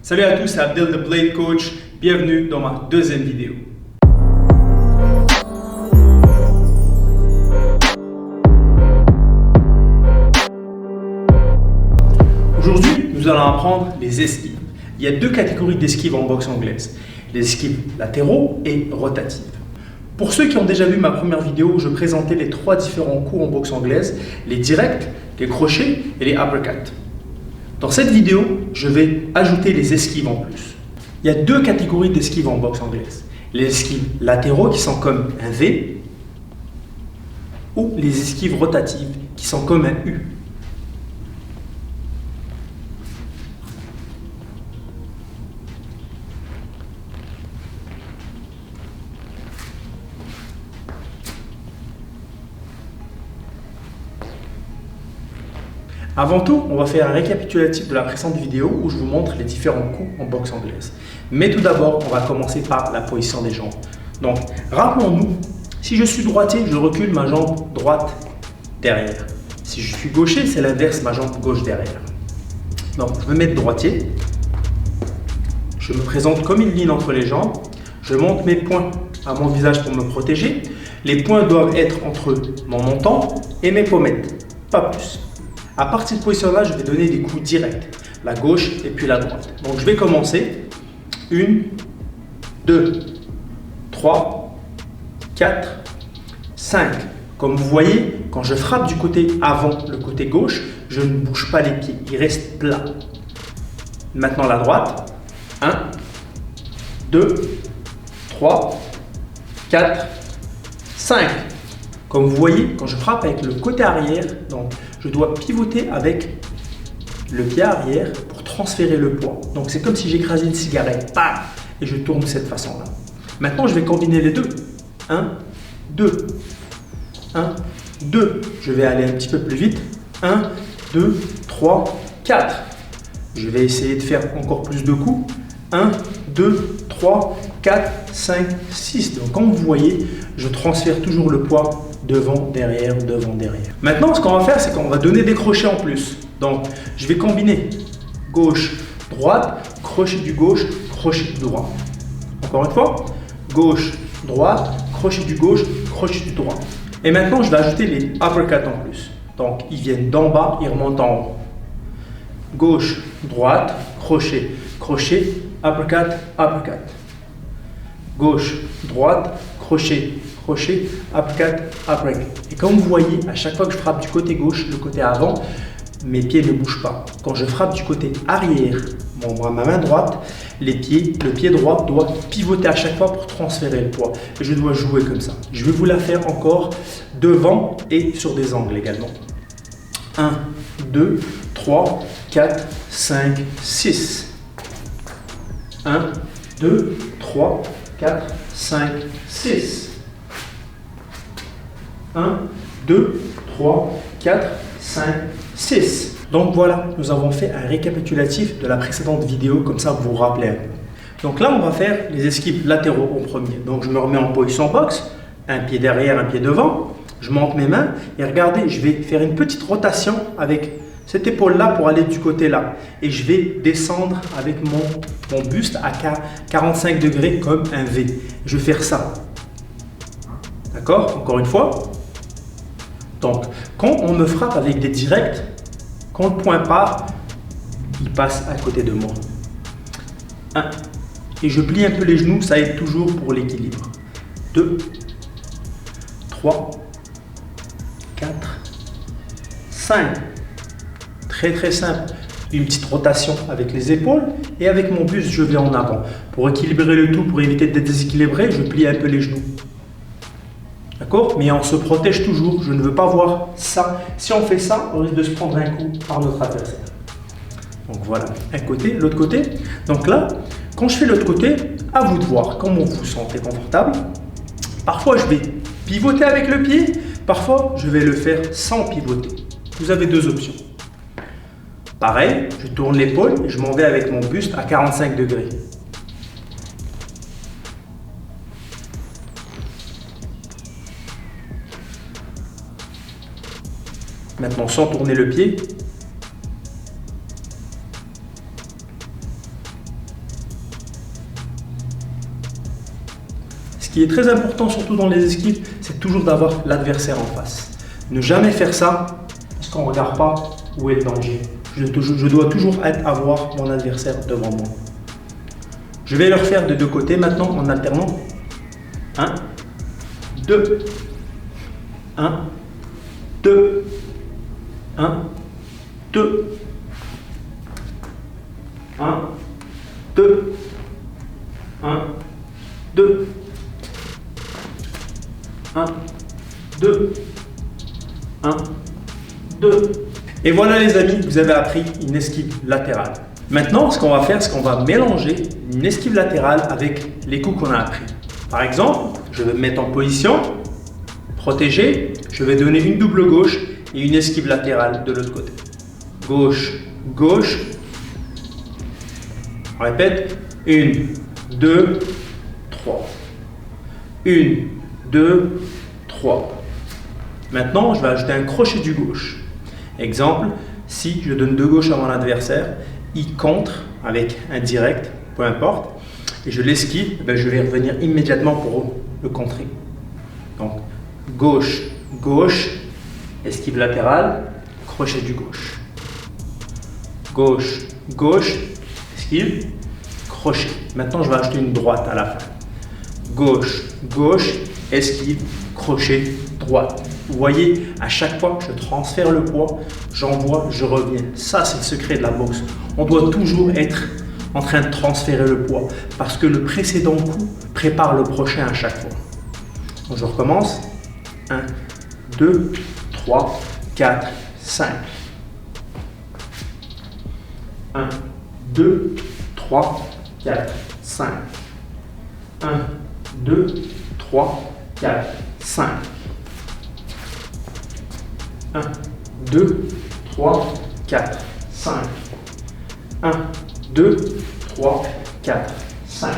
Salut à tous, c'est Abdel the Blade Coach. Bienvenue dans ma deuxième vidéo. Aujourd'hui, nous allons apprendre les esquives. Il y a deux catégories d'esquives en boxe anglaise. Les esquives latéraux et rotatives. Pour ceux qui ont déjà vu ma première vidéo où je présentais les trois différents coups en boxe anglaise, les directs, les crochets et les uppercuts. Dans cette vidéo, je vais ajouter les esquives en plus. Il y a deux catégories d'esquives en boxe anglaise. Les esquives latéraux qui sont comme un V ou les esquives rotatives qui sont comme un U. Avant tout, on va faire un récapitulatif de la précédente vidéo où je vous montre les différents coups en boxe anglaise. Mais tout d'abord, on va commencer par la position des jambes. Donc, rappelons-nous, si je suis droitier, je recule ma jambe droite derrière. Si je suis gaucher, c'est l'inverse, ma jambe gauche derrière. Donc, je me mets droitier. Je me présente comme une ligne entre les jambes. Je monte mes poings à mon visage pour me protéger. Les poings doivent être entre mon menton et mes pommettes, pas plus. À partir de cette position-là, je vais donner des coups directs, la gauche et puis la droite. Donc, je vais commencer. 1, 2, 3, 4, 5. Comme vous voyez, quand je frappe du côté avant, le côté gauche, je ne bouge pas les pieds, ils restent plats. Maintenant, la droite. 1, 2, 3, 4, 5. Comme vous voyez, quand je frappe avec le côté arrière, donc je dois pivoter avec le pied arrière pour transférer le poids. Donc c'est comme si j'écrasais une cigarette, bam, et je tourne de cette façon-là. Maintenant, je vais combiner les deux. 1, 2, 1, 2. Je vais aller un petit peu plus vite. 1, 2, 3, 4. Je vais essayer de faire encore plus de coups. 1, 2, 3, 4, 5, 6. Donc comme vous voyez, je transfère toujours le poids devant, derrière, devant, derrière. Maintenant, ce qu'on va faire, c'est qu'on va donner des crochets en plus. Donc, je vais combiner gauche, droite, crochet du gauche, crochet du droit. Encore une fois, gauche, droite, crochet du gauche, crochet du droit. Et maintenant, je vais ajouter les uppercuts en plus. Donc, ils viennent d'en bas, ils remontent en haut. Gauche, droite, crochet, crochet, uppercut, uppercut. Gauche, droite, crochet, crochet, uppercut, uppercut. Et comme vous voyez, à chaque fois que je frappe du côté gauche, le côté avant, mes pieds ne bougent pas. Quand je frappe du côté arrière, ma main droite, le pied droit doit pivoter à chaque fois pour transférer le poids. Et je dois jouer comme ça. Je vais vous la faire encore devant et sur des angles également. 1, 2, 3, 4, 5, 6. 1, 2, 3, 4, 5, 6. 1, 2, 3, 4, 5, 6. Donc voilà, nous avons fait un récapitulatif de la précédente vidéo, comme ça vous vous rappelez un peu. Donc là, on va faire les esquives latéraux en premier. Donc je me remets en position boxe, un pied derrière, un pied devant. Je monte mes mains et regardez, je vais faire une petite rotation avec cette épaule-là pour aller du côté là. Et je vais descendre avec mon buste à 45 degrés comme un V. Je vais faire ça. D'accord? Encore une fois. Donc, quand on me frappe avec des directs, quand le point part, il passe à côté de moi. 1. Et je plie un peu les genoux, ça aide toujours pour l'équilibre. 2, 3, 4, 5. Très très simple. Une petite rotation avec les épaules et avec mon buste, je vais en avant. Pour équilibrer le tout, pour éviter d'être déséquilibré, je plie un peu les genoux. D'accord? Mais on se protège toujours. Je ne veux pas voir ça. Si on fait ça, on risque de se prendre un coup par notre adversaire. Donc voilà, un côté, l'autre côté. Donc là, quand je fais l'autre côté, à vous de voir comment vous vous sentez confortable. Parfois, je vais pivoter avec le pied. Parfois, je vais le faire sans pivoter. Vous avez deux options. Pareil, je tourne l'épaule et je m'en vais avec mon buste à 45 degrés. Maintenant, sans tourner le pied, qui est très important, surtout dans les esquives, c'est toujours d'avoir l'adversaire en face. Ne jamais faire ça parce qu'on ne regarde pas où est le danger. Je dois toujours avoir mon adversaire devant moi. Je vais le refaire de deux côtés maintenant en alternant. 1, 2, 1, 2, 1, 2, 1, 2, 1, 2, 1, 2, 1, 2. Et voilà les amis, vous avez appris une esquive latérale. Maintenant, ce qu'on va faire, c'est qu'on va mélanger une esquive latérale avec les coups qu'on a appris. Par exemple, je vais me mettre en position, protégé, je vais donner une double gauche et une esquive latérale de l'autre côté. Gauche, gauche. On répète, 1, 2, 3. 1, 2, 3. Maintenant, je vais ajouter un crochet du gauche. Exemple, si je donne deux gauches à mon adversaire, il contre avec un direct, peu importe, et je l'esquive, je vais revenir immédiatement pour le contrer. Donc, gauche, gauche, esquive latérale, crochet du gauche. Gauche, gauche, esquive, crochet. Maintenant, je vais ajouter une droite à la fin. Gauche, gauche, esquive, crochet, droite. Vous voyez, à chaque fois, je transfère le poids, j'envoie, je reviens. Ça, c'est le secret de la boxe. On doit toujours être en train de transférer le poids parce que le précédent coup prépare le prochain à chaque fois. Donc, je recommence. 1, 2, 3, 4, 5. 1, 2, 3, 4, 5. 1, 2, 3, 4, 5. 1, 2, 3, 4, 5. 1, 2, 3, 4, 5.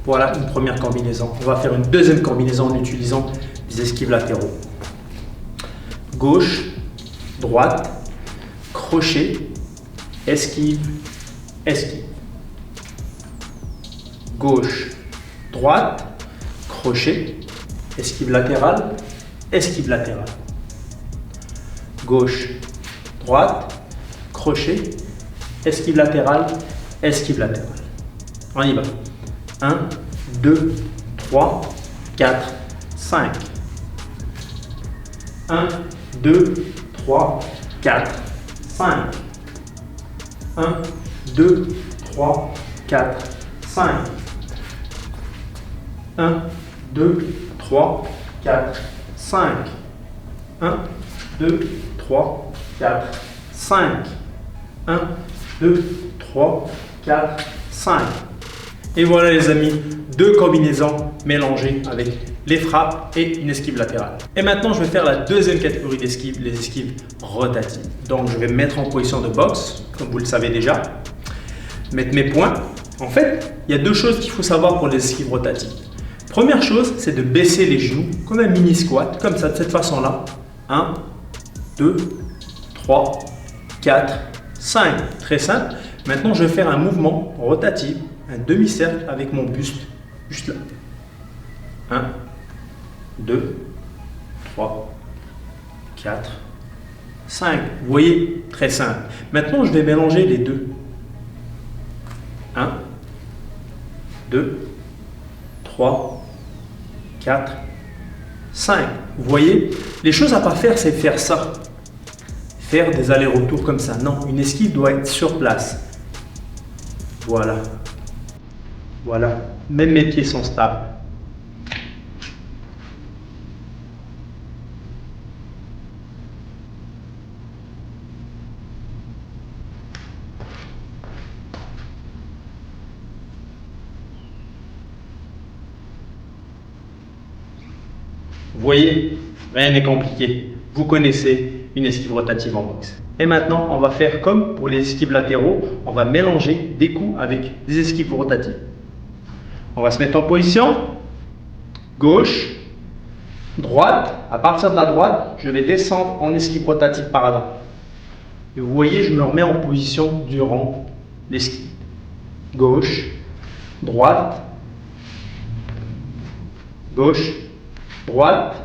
Voilà une première combinaison. On va faire une deuxième combinaison en utilisant des esquives latéraux. Gauche, droite, crochet, esquive, esquive. Gauche, droite, crochet, esquive latérale, esquive latérale. Gauche, droite, crochet, esquive latérale, esquive latérale. On y va. 1, 2, 3, 4, 5. 1, 2, 3, 4, 5. 1, 2, 3, 4, 5. 1, 2, 3, 4, 5. 1, 2, 3, 4, 5. 1, 2, 3, 4, 5. Et voilà les amis, deux combinaisons mélangées avec les frappes et une esquive latérale. Et maintenant, je vais faire la deuxième catégorie d'esquives, les esquives rotatives. Donc, je vais me mettre en position de boxe, comme vous le savez déjà. Mettre mes poings. En fait, il y a deux choses qu'il faut savoir pour les esquives rotatives. Première chose, c'est de baisser les genoux comme un mini squat, comme ça, de cette façon-là. 1, 2, 3, 4, 5. Très simple. Maintenant, je vais faire un mouvement rotatif, un demi-cercle avec mon buste, juste là. 1, 2, 3, 4, 5. Vous voyez, très simple. Maintenant, je vais mélanger les deux. 1, 2, 3, 4, 5. Vous voyez, les choses à ne pas faire, c'est faire ça. Faire des allers-retours comme ça. Non, une esquive doit être sur place. Voilà. Voilà. Même mes pieds sont stables. Vous voyez, rien n'est compliqué. Vous connaissez une esquive rotative en boxe. Et maintenant, on va faire comme pour les esquives latéraux, on va mélanger des coups avec des esquives rotatives. On va se mettre en position, gauche, droite. À partir de la droite, je vais descendre en esquive rotative par là. Et vous voyez, je me remets en position durant l'esquive. Gauche, droite, gauche, droite.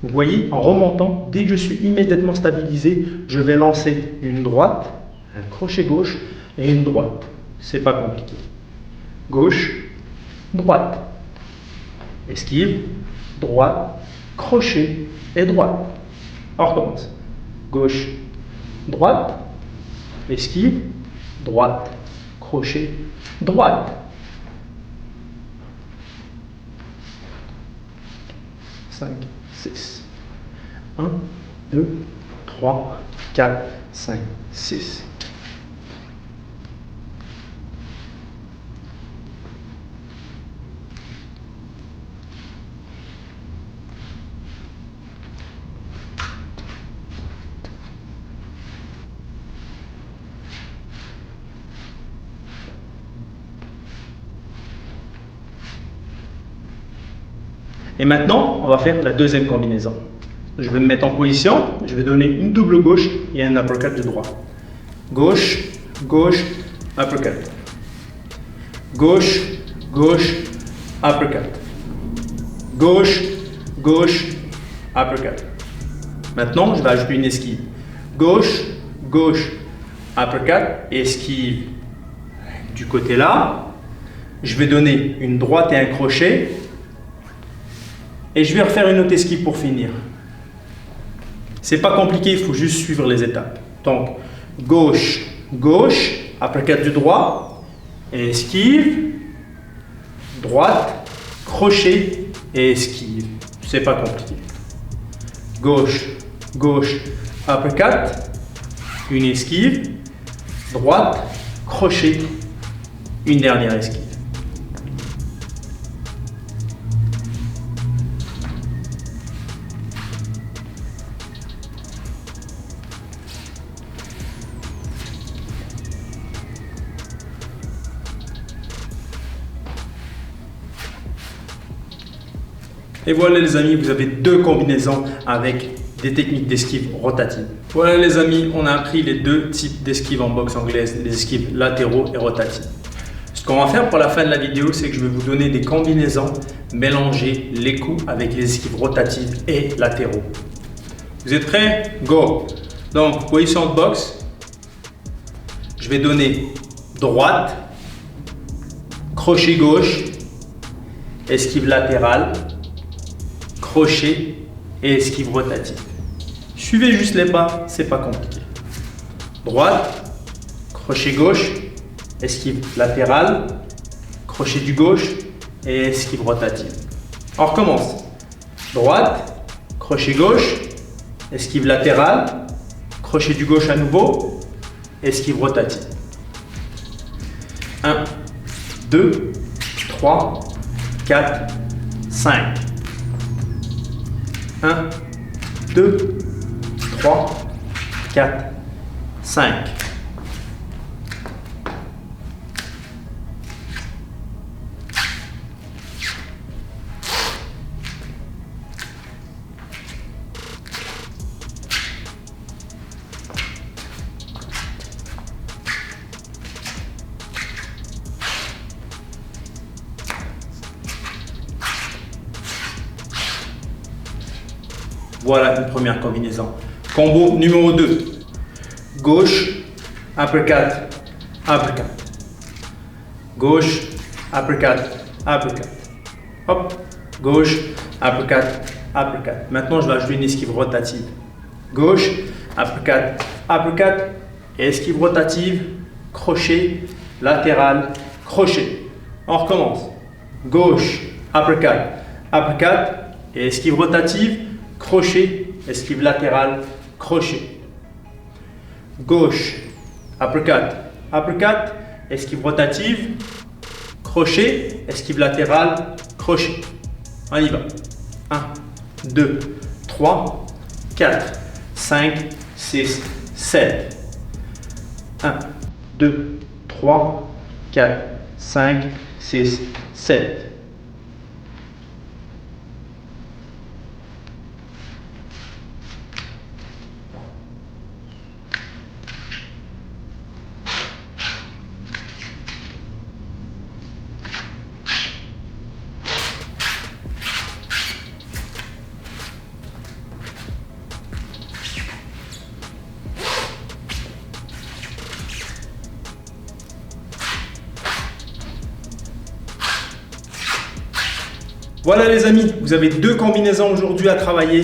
Vous voyez, en remontant, dès que je suis immédiatement stabilisé, je vais lancer une droite, un crochet gauche et une droite. C'est pas compliqué. Gauche, droite. Esquive, droite, crochet et droite. On recommence. Gauche, droite, esquive, droite, crochet, droite. 5, 6. 1, 2, 3, 4, 5, 6. Et maintenant, on va faire la deuxième combinaison. Je vais me mettre en position, je vais donner une double gauche et un uppercut de droit. Gauche, gauche, uppercut. Gauche, gauche, uppercut. Gauche, gauche, uppercut. Maintenant, je vais ajouter une esquive. Gauche, gauche, uppercut, esquive du côté là. Je vais donner une droite et un crochet. Et je vais refaire une autre esquive pour finir. C'est pas compliqué, il faut juste suivre les étapes. Donc, gauche, gauche, uppercut du droit, et esquive, droite, crochet et esquive. C'est pas compliqué. Gauche, gauche, uppercut, une esquive, droite, crochet, une dernière esquive. Et voilà les amis, vous avez deux combinaisons avec des techniques d'esquive rotatives. Voilà les amis, on a appris les deux types d'esquives en boxe anglaise, les esquives latéraux et rotatives. Ce qu'on va faire pour la fin de la vidéo, c'est que je vais vous donner des combinaisons, mélanger les coups avec les esquives rotatives et latéraux. Vous êtes prêts? Go! Donc, position de boxe, je vais donner droite, crochet gauche, esquive latérale, crochet et esquive rotative. Suivez juste les pas, c'est pas compliqué. Droite, crochet gauche, esquive latérale, crochet du gauche et esquive rotative. On recommence. Droite, crochet gauche, esquive latérale, crochet du gauche à nouveau, esquive rotative. 1, 2, 3, 4, 5. 1, 2, 3, 4, 5. Voilà une première combinaison. Combo numéro 2. Gauche, uppercut, uppercut. Gauche, uppercut, uppercut. Hop, gauche, uppercut, uppercut. Maintenant, je vais ajouter une esquive rotative. Gauche, uppercut, uppercut. Et esquive rotative, crochet, latéral, crochet. On recommence. Gauche, uppercut, uppercut. Et esquive rotative, crochet, esquive latérale, crochet. Gauche, uppercut, uppercut, esquive rotative, crochet, esquive latérale, crochet. On y va. 1, 2, 3, 4, 5, 6, 7. 1, 2, 3, 4, 5, 6, 7. Voilà les amis, vous avez deux combinaisons aujourd'hui à travailler.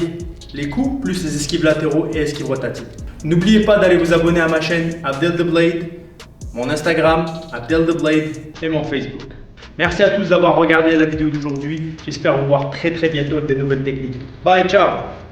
Les coups plus les esquives latéraux et esquives rotatives. N'oubliez pas d'aller vous abonner à ma chaîne Abdel the Blade, mon Instagram Abdel the Blade et mon Facebook. Merci à tous d'avoir regardé la vidéo d'aujourd'hui. J'espère vous voir très bientôt avec de nouvelles techniques. Bye, ciao!